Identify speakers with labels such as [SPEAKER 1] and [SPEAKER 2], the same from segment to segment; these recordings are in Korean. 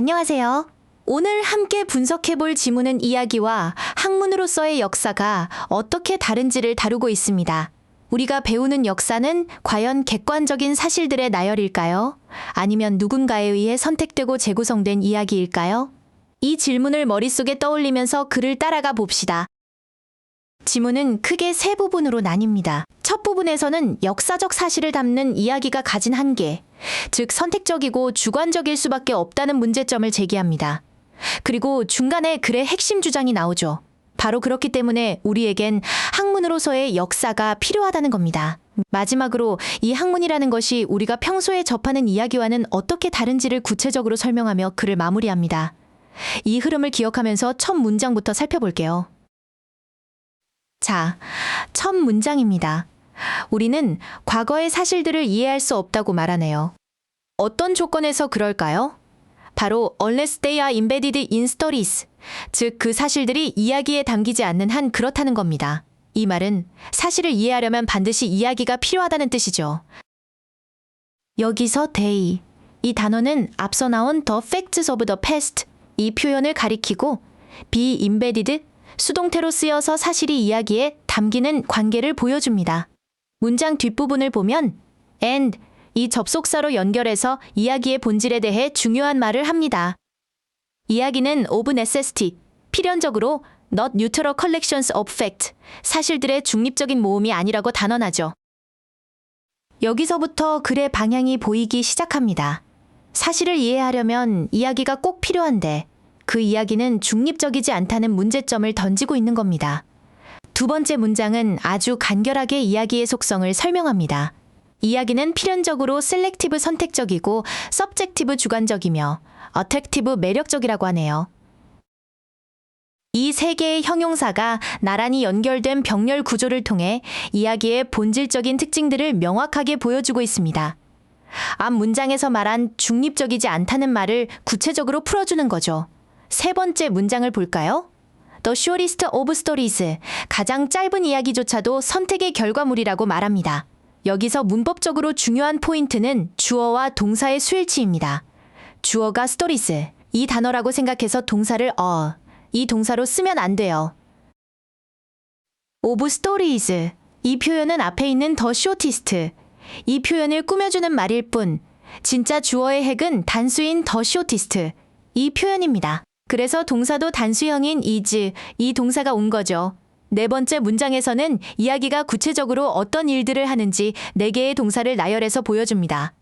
[SPEAKER 1] 안녕하세요. 오늘 함께 분석해볼 지문은 이야기와 학문으로서의 역사가 어떻게 다른지를 다루고 있습니다. 우리가 배우는 역사는 과연 객관적인 사실들의 나열일까요? 아니면 누군가에 의해 선택되고 재구성된 이야기일까요? 이 질문을 머릿속에 떠올리면서 글을 따라가 봅시다. 지문은 크게 세 부분으로 나뉩니다. 첫 부분에서는 역사적 사실을 담는 이야기가 가진 한계, 즉 선택적이고 주관적일 수밖에 없다는 문제점을 제기합니다. 그리고 중간에 글의 핵심 주장이 나오죠. 바로 그렇기 때문에 우리에겐 학문으로서의 역사가 필요하다는 겁니다. 마지막으로 이 학문이라는 것이 우리가 평소에 접하는 이야기와는 어떻게 다른지를 구체적으로 설명하며 글을 마무리합니다. 이 흐름을 기억하면서 첫 문장부터 살펴볼게요. 자, 첫 문장입니다. 우리는 과거의 사실들을 이해할 수 없다고 말하네요. 어떤 조건에서 그럴까요? 바로 unless they are embedded in stories, 즉 그 사실들이 이야기에 담기지 않는 한 그렇다는 겁니다. 이 말은 사실을 이해하려면 반드시 이야기가 필요하다는 뜻이죠. 여기서 they, 이 단어는 앞서 나온 the facts of the past, 이 표현을 가리키고 be embedded, 수동태로 쓰여서 사실이 이야기에 담기는 관계를 보여줍니다. 문장 뒷부분을 보면 and, 이 접속사로 연결해서 이야기의 본질에 대해 중요한 말을 합니다. 이야기는 of necessity, 필연적으로 not neutral collections of fact, 사실들의 중립적인 모음이 아니라고 단언하죠. 여기서부터 글의 방향이 보이기 시작합니다. 사실을 이해하려면 이야기가 꼭 필요한데 그 이야기는 중립적이지 않다는 문제점을 던지고 있는 겁니다. 두 번째 문장은 아주 간결하게 이야기의 속성을 설명합니다. 이야기는 필연적으로 셀렉티브 선택적이고 서브젝티브 주관적이며 어택티브 매력적이라고 하네요. 이 세 개의 형용사가 나란히 연결된 병렬 구조를 통해 이야기의 본질적인 특징들을 명확하게 보여주고 있습니다. 앞 문장에서 말한 중립적이지 않다는 말을 구체적으로 풀어주는 거죠. 세 번째 문장을 볼까요? The shortest of stories, 가장 짧은 이야기조차도 선택의 결과물이라고 말합니다. 여기서 문법적으로 중요한 포인트는 주어와 동사의 수일치입니다. 주어가 stories, 이 단어라고 생각해서 동사를 이 동사로 쓰면 안 돼요. of stories, 이 표현은 앞에 있는 the shortest, 이 표현을 꾸며주는 말일 뿐 진짜 주어의 핵은 단수인 the shortest, 이 표현입니다. 그래서 동사도 단수형인 is, 이 동사가 온 거죠. 네 번째 문장에서는 이야기가 구체적으로 어떤 일들을 하는지 4개의 동사를 나열해서 보여줍니다.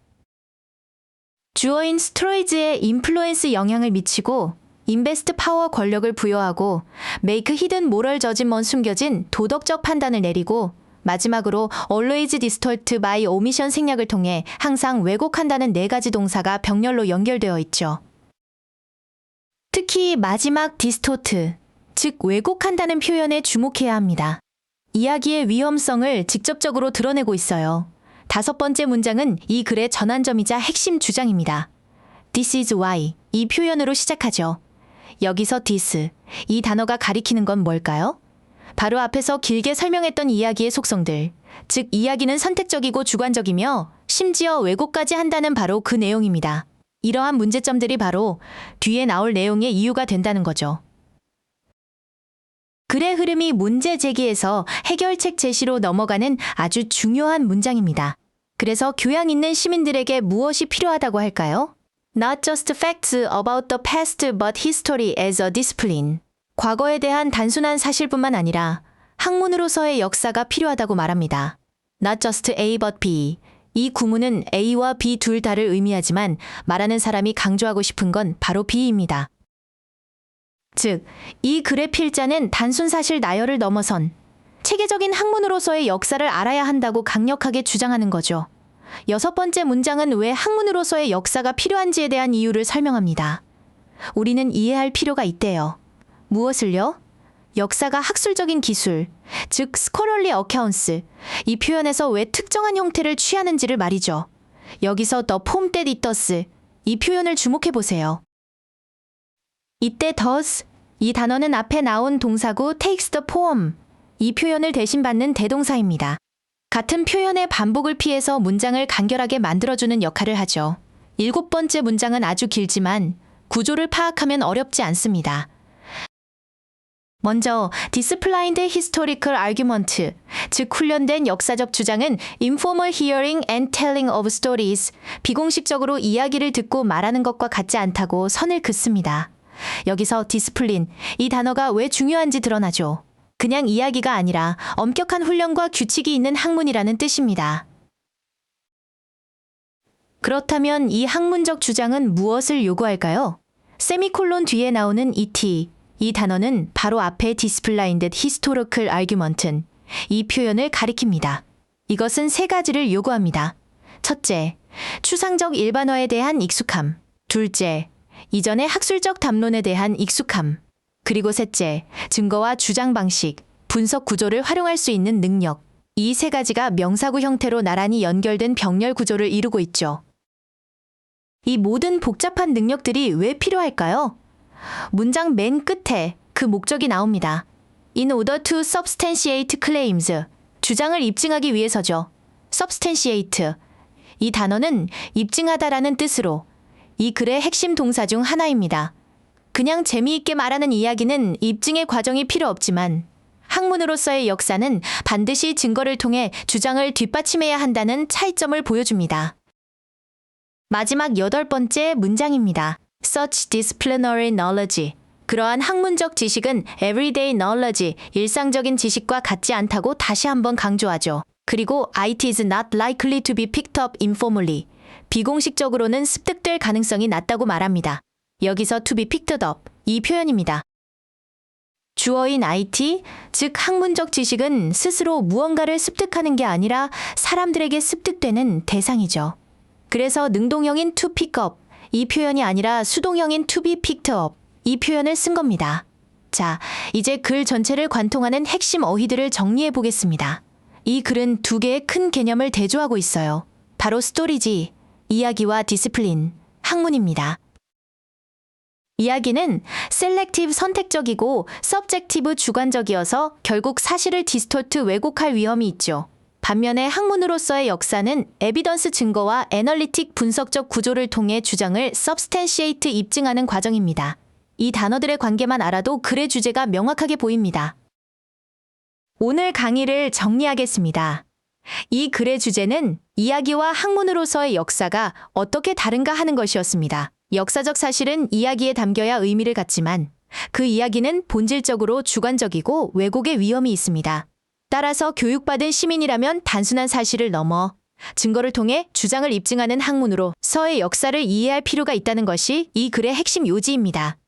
[SPEAKER 1] 주어인 스트로이즈에 인플루언스 영향을 미치고 인베스트 파워 권력을 부여하고 메이크 히든 모럴 저지먼 숨겨진 도덕적 판단을 내리고 마지막으로 always distort by omission 생략을 통해 항상 왜곡한다는 4가지 동사가 병렬로 연결되어 있죠. 특히 마지막 distort, 즉 왜곡한다는 표현에 주목해야 합니다. 이야기의 위험성을 직접적으로 드러내고 있어요. 5번째 문장은 이 글의 전환점이자 핵심 주장입니다. This is why, 이 표현으로 시작하죠. 여기서 this, 이 단어가 가리키는 건 뭘까요? 바로 앞에서 길게 설명했던 이야기의 속성들, 즉 이야기는 선택적이고 주관적이며 심지어 왜곡까지 한다는 바로 그 내용입니다. 이러한 문제점들이 바로 뒤에 나올 내용의 이유가 된다는 거죠. 글의 흐름이 문제 제기에서 해결책 제시로 넘어가는 아주 중요한 문장입니다. 그래서 교양 있는 시민들에게 무엇이 필요하다고 할까요? Not just facts about the past but history as a discipline. 과거에 대한 단순한 사실뿐만 아니라 학문으로서의 역사가 필요하다고 말합니다. Not just A but B. 이 구문은 A와 B 둘 다를 의미하지만 말하는 사람이 강조하고 싶은 건 바로 B입니다. 즉, 이 글의 필자는 단순 사실 나열을 넘어선 체계적인 학문으로서의 역사를 알아야 한다고 강력하게 주장하는 거죠. 6번째 문장은 왜 학문으로서의 역사가 필요한지에 대한 이유를 설명합니다. 우리는 이해할 필요가 있대요. 무엇을요? 역사가 학술적인 기술, 즉 scholarly accounts, 이 표현에서 왜 특정한 형태를 취하는지를 말이죠. 여기서 the form that it does, 이 표현을 주목해 보세요. 이때 does, 이 단어는 앞에 나온 동사구 takes the form, 이 표현을 대신받는 대동사입니다. 같은 표현의 반복을 피해서 문장을 간결하게 만들어주는 역할을 하죠. 7번째 문장은 아주 길지만 구조를 파악하면 어렵지 않습니다. 먼저 Disciplined Historical Argument, 즉 훈련된 역사적 주장은 Informal Hearing and Telling of Stories, 비공식적으로 이야기를 듣고 말하는 것과 같지 않다고 선을 긋습니다. 여기서 디스플린, 이 단어가 왜 중요한지 드러나죠. 그냥 이야기가 아니라 엄격한 훈련과 규칙이 있는 학문이라는 뜻입니다. 그렇다면 이 학문적 주장은 무엇을 요구할까요? 세미콜론 뒤에 나오는 ET, 이 단어는 바로 앞에 Disciplined Historical Argument은 이 표현을 가리킵니다. 이것은 세 가지를 요구합니다. 첫째, 추상적 일반화에 대한 익숙함. 둘째, 이전의 학술적 담론에 대한 익숙함. 그리고 셋째, 증거와 주장 방식, 분석 구조를 활용할 수 있는 능력. 이 세 가지가 명사구 형태로 나란히 연결된 병렬 구조를 이루고 있죠. 이 모든 복잡한 능력들이 왜 필요할까요? 문장 맨 끝에 그 목적이 나옵니다. In order to substantiate claims, 주장을 입증하기 위해서죠. substantiate, 이 단어는 입증하다라는 뜻으로 이 글의 핵심 동사 중 하나입니다. 그냥 재미있게 말하는 이야기는 입증의 과정이 필요 없지만 학문으로서의 역사는 반드시 증거를 통해 주장을 뒷받침해야 한다는 차이점을 보여줍니다. 마지막 8번째 문장입니다. Such disciplinary knowledge. 그러한 학문적 지식은 everyday knowledge, 일상적인 지식과 같지 않다고 다시 한번 강조하죠. 그리고 it is not likely to be picked up informally. 비공식적으로는 습득될 가능성이 낮다고 말합니다. 여기서 to be picked up, 이 표현입니다. 주어인 IT, 즉 학문적 지식은 스스로 무언가를 습득하는 게 아니라 사람들에게 습득되는 대상이죠. 그래서 능동형인 to pick up, 이 표현이 아니라 수동형인 to be picked up, 이 표현을 쓴 겁니다. 자, 이제 글 전체를 관통하는 핵심 어휘들을 정리해 보겠습니다. 이 글은 두 개의 큰 개념을 대조하고 있어요. 바로 스토리지, 이야기와 디스플린, 학문입니다. 이야기는 셀렉티브 선택적이고 서브젝티브 주관적이어서 결국 사실을 디스토트 왜곡할 위험이 있죠. 반면에 학문으로서의 역사는 에비던스 증거와 애널리틱 분석적 구조를 통해 주장을 substantiate 입증하는 과정입니다. 이 단어들의 관계만 알아도 글의 주제가 명확하게 보입니다. 오늘 강의를 정리하겠습니다. 이 글의 주제는 이야기와 학문으로서의 역사가 어떻게 다른가 하는 것이었습니다. 역사적 사실은 이야기에 담겨야 의미를 갖지만 그 이야기는 본질적으로 주관적이고 왜곡의 위험이 있습니다. 따라서 교육받은 시민이라면 단순한 사실을 넘어 증거를 통해 주장을 입증하는 학문으로서의 역사를 이해할 필요가 있다는 것이 이 글의 핵심 요지입니다.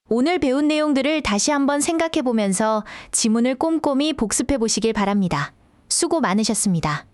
[SPEAKER 1] 오늘 배운 내용들을 다시 한번 생각해 보면서 지문을 꼼꼼히 복습해 보시길 바랍니다. 수고 많으셨습니다.